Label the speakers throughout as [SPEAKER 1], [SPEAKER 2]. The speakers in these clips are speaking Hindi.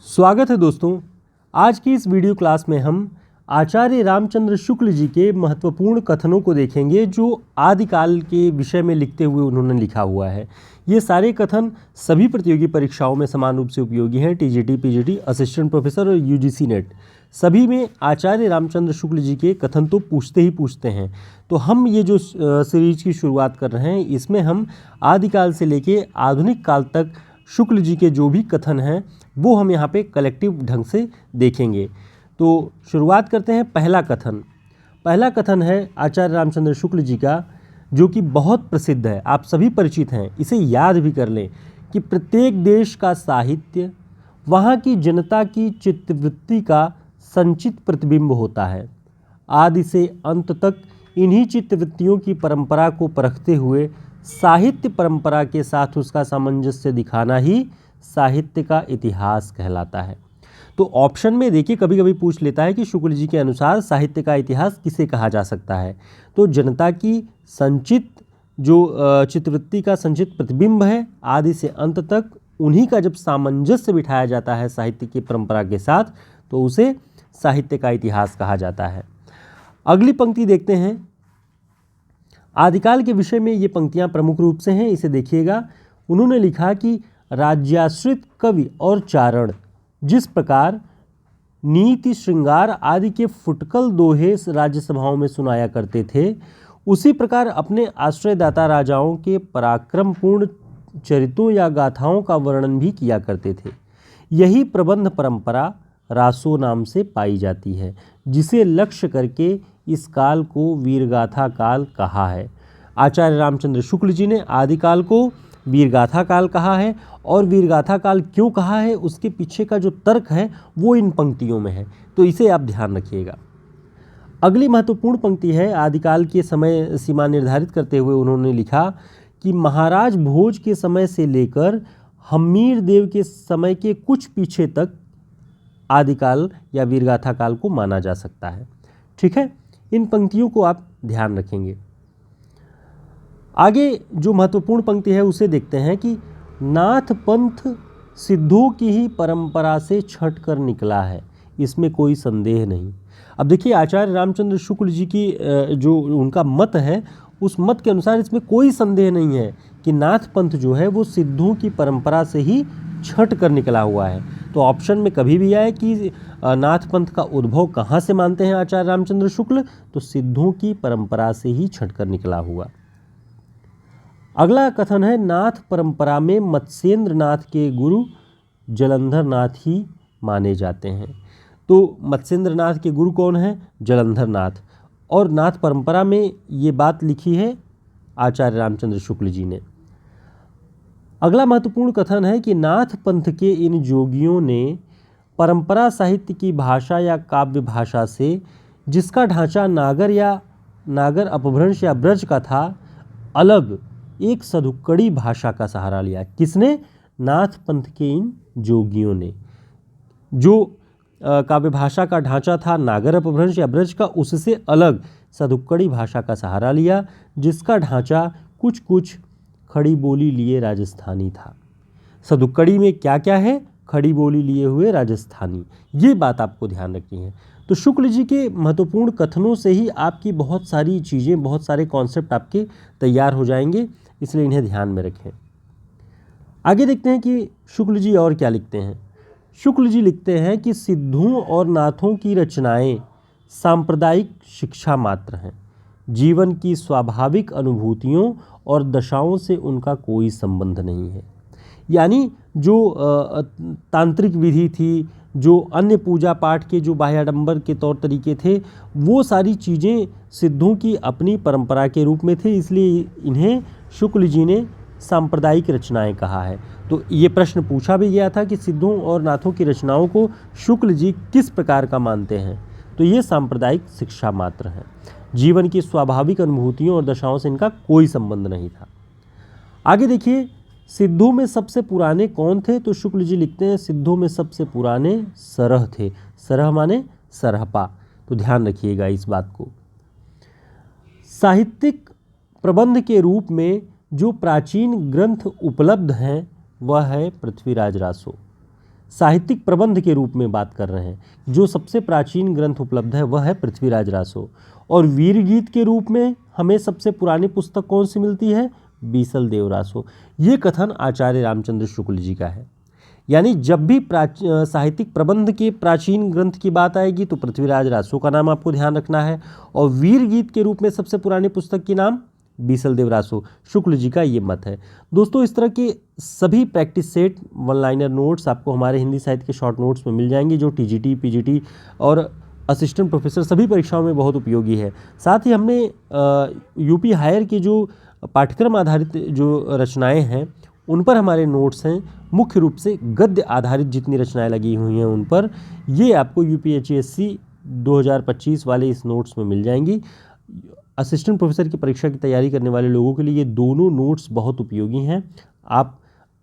[SPEAKER 1] स्वागत है दोस्तों। आज की इस वीडियो क्लास में हम आचार्य रामचंद्र शुक्ल जी के महत्वपूर्ण कथनों को देखेंगे जो आदिकाल के विषय में लिखते हुए उन्होंने लिखा हुआ है। ये सारे कथन सभी प्रतियोगी परीक्षाओं में समान रूप से उपयोगी हैं। टीजीटी, पीजीटी, असिस्टेंट प्रोफेसर और यूजीसी नेट सभी में आचार्य रामचंद्र शुक्ल जी के कथन तो पूछते ही पूछते हैं। तो हम ये जो सीरीज की शुरुआत कर रहे हैं इसमें हम आदिकाल से लेके आधुनिक काल तक शुक्ल जी के जो भी कथन हैं वो हम यहाँ पे कलेक्टिव ढंग से देखेंगे। तो शुरुआत करते हैं। पहला कथन है आचार्य रामचंद्र शुक्ल जी का, जो कि बहुत प्रसिद्ध है, आप सभी परिचित हैं, इसे याद भी कर लें कि प्रत्येक देश का साहित्य वहाँ की जनता की चित्तवृत्ति का संचित प्रतिबिंब होता है। आदि से अंत तक इन्हीं चित्तवृत्तियों की परंपरा को परखते हुए साहित्य परंपरा के साथ उसका सामंजस्य दिखाना ही साहित्य का इतिहास कहलाता है। तो ऑप्शन में देखिए कभी कभी पूछ लेता है कि शुक्ल जी के अनुसार साहित्य का इतिहास किसे कहा जा सकता है। तो जनता की संचित जो चित्तवृत्ति का संचित प्रतिबिंब है, आदि से अंत तक उन्हीं का जब सामंजस्य बिठाया जाता है साहित्य की परंपरा के साथ, तो उसे साहित्य का इतिहास कहा जाता है। अगली पंक्ति देखते हैं। आदिकाल के विषय में ये पंक्तियां प्रमुख रूप से हैं, इसे देखिएगा। उन्होंने लिखा कि राज्याश्रित कवि और चारण जिस प्रकार नीति, श्रृंगार आदि के फुटकल दोहे राज्यसभाओं में सुनाया करते थे, उसी प्रकार अपने आश्रयदाता राजाओं के पराक्रमपूर्ण चरित्रों या गाथाओं का वर्णन भी किया करते थे। यही प्रबंध परंपरा रासो नाम से पाई जाती है, जिसे लक्ष्य करके इस काल को वीरगाथा काल कहा है। आचार्य रामचंद्र शुक्ल जी ने आदिकाल को वीरगाथा काल कहा है, और वीरगाथा काल क्यों कहा है उसके पीछे का जो तर्क है वो इन पंक्तियों में है, तो इसे आप ध्यान रखिएगा। अगली महत्वपूर्ण पंक्ति है। आदिकाल के समय सीमा निर्धारित करते हुए उन्होंने लिखा कि महाराज भोज के समय से लेकर हम्मीर देव के समय के कुछ पीछे तक आदिकाल या वीरगाथा काल को माना जा सकता है। ठीक है, इन पंक्तियों को आप ध्यान रखेंगे। आगे जो महत्वपूर्ण पंक्ति है उसे देखते हैं कि नाथ पंथ सिद्धों की ही परंपरा से छट कर निकला है, इसमें कोई संदेह नहीं। अब देखिए आचार्य रामचंद्र शुक्ल जी की जो उनका मत है, उस मत के अनुसार इसमें कोई संदेह नहीं है कि नाथ पंथ जो है वो सिद्धों की परंपरा से ही छट कर निकला हुआ है। तो ऑप्शन में कभी भी आए कि नाथ पंथ का उद्भव कहाँ से मानते हैं आचार्य रामचंद्र शुक्ल, तो सिद्धों की परंपरा से ही छट कर निकला हुआ। अगला कथन है नाथ परंपरा में मत्स्येंद्र नाथ के गुरु जलंधर नाथ ही माने जाते हैं। तो मत्स्येंद्र नाथ के गुरु कौन है? जलंधर नाथ। और नाथ परंपरा में ये बात लिखी है आचार्य रामचंद्र शुक्ल जी ने। अगला महत्वपूर्ण कथन है कि नाथ पंथ के इन जोगियों ने परंपरा साहित्य की भाषा या काव्य भाषा से, जिसका ढांचा नागर अपभ्रंश या ब्रज का था, अलग एक सधुक्कड़ी भाषा का सहारा लिया। किसने? नाथ पंथ के इन जोगियों ने। जो काव्य भाषा का ढांचा था नागर अपभ्रंश या ब्रज का, उससे अलग सधुक्कड़ी भाषा का सहारा लिया, जिसका ढांचा कुछ कुछ खड़ी बोली लिए राजस्थानी था। सधुक्कड़ी में क्या क्या है? खड़ी बोली लिए हुए राजस्थानी। ये बात आपको ध्यान रखनी है। तो शुक्ल जी के महत्वपूर्ण कथनों से ही आपकी बहुत सारी चीज़ें, बहुत सारे कॉन्सेप्ट आपके तैयार हो जाएंगे, इसलिए इन्हें ध्यान में रखें। आगे देखते हैं कि शुक्ल जी और क्या लिखते हैं। शुक्ल जी लिखते हैं कि सिद्धों और नाथों की रचनाएं सांप्रदायिक शिक्षा मात्र हैं। जीवन की स्वाभाविक अनुभूतियों और दशाओं से उनका कोई संबंध नहीं है। यानी जो तांत्रिक विधि थी, जो अन्य पूजा पाठ के जो बाह्याडंबर के तौर तरीके थे, वो सारी चीज़ें सिद्धों की अपनी परंपरा के रूप में थे, इसलिए इन्हें शुक्ल जी ने सांप्रदायिक रचनाएं कहा है। तो ये प्रश्न पूछा भी गया था कि सिद्धों और नाथों की रचनाओं को शुक्ल जी किस प्रकार का मानते हैं, तो ये सांप्रदायिक शिक्षा मात्र है। जीवन की स्वाभाविक अनुभूतियों और दशाओं से इनका कोई संबंध नहीं था। आगे देखिए, सिद्धों में सबसे पुराने कौन थे? तो शुक्ल जी लिखते हैं सिद्धों में सबसे पुराने सरह थे। सरह माने सरहपा। तो ध्यान रखिएगा इस बात को। साहित्यिक प्रबंध के रूप में जो प्राचीन ग्रंथ उपलब्ध हैं वह है पृथ्वीराज रासो। साहित्यिक प्रबंध के रूप में बात कर रहे हैं, जो सबसे प्राचीन ग्रंथ उपलब्ध है वह है पृथ्वीराज रासो। और वीर गीत के रूप में हमें सबसे पुरानी पुस्तक कौन सी मिलती है? बीसल देव रासो। ये कथन आचार्य रामचंद्र शुक्ल जी का है। यानी जब भी साहित्यिक प्रबंध के प्राचीन ग्रंथ की बात आएगी तो पृथ्वीराज रासो का नाम आपको ध्यान रखना है, और वीर गीत के रूप में सबसे पुरानी पुस्तक की नाम बीसल देव रासो। शुक्ल जी का ये मत है। दोस्तों, इस तरह के सभी practice set, one liner notes आपको हमारे हिंदी साहित्य के शॉर्ट नोट्स में मिल जाएंगे, जो टीजीटी, पीजीटी और असिस्टेंट प्रोफेसर सभी परीक्षाओं में बहुत उपयोगी है। साथ ही हमने यूपी हायर के जो पाठ्यक्रम आधारित जो रचनाएं हैं उन पर हमारे नोट्स हैं, मुख्य रूप से गद्य आधारित जितनी रचनाएं लगी हुई हैं उन पर, ये आपको यूपीएचएससी 2025 वाले इस नोट्स में मिल जाएंगी। असिस्टेंट प्रोफेसर की परीक्षा की तैयारी करने वाले लोगों के लिए ये दोनों नोट्स बहुत उपयोगी हैं। आप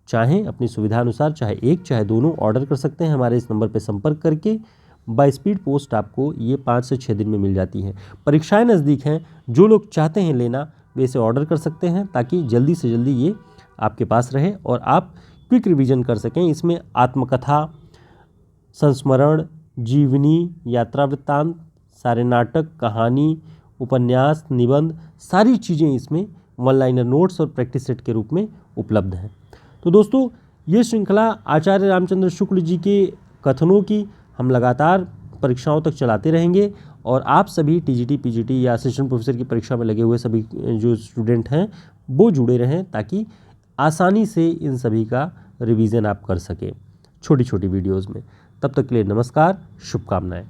[SPEAKER 1] चाहें अपनी सुविधा अनुसार चाहे एक चाहे दोनों ऑर्डर कर सकते हैं हमारे इस नंबर पर संपर्क करके। बाय स्पीड पोस्ट आपको ये 5 से 6 दिन में मिल जाती हैं। परीक्षाएं नज़दीक हैं, जो लोग चाहते हैं लेना वे इसे ऑर्डर कर सकते हैं, ताकि जल्दी से जल्दी ये आपके पास रहे और आप क्विक रिवीजन कर सकें। इसमें आत्मकथा, संस्मरण, जीवनी, यात्रा वृत्तांत, सारे नाटक, कहानी, उपन्यास, निबंध, सारी चीज़ें इसमें वन लाइनर नोट्स और प्रैक्टिस सेट के रूप में उपलब्ध हैं। तो दोस्तों, ये श्रृंखला आचार्य रामचंद्र शुक्ल जी के कथनों की हम लगातार परीक्षाओं तक चलाते रहेंगे, और आप सभी टीजीटी, पीजीटी या असिस्टेंट प्रोफेसर की परीक्षा में लगे हुए सभी जो स्टूडेंट हैं वो जुड़े रहें, ताकि आसानी से इन सभी का रिवीजन आप कर सकें छोटी छोटी वीडियोस में। तब तक के लिए नमस्कार, शुभकामनाएं।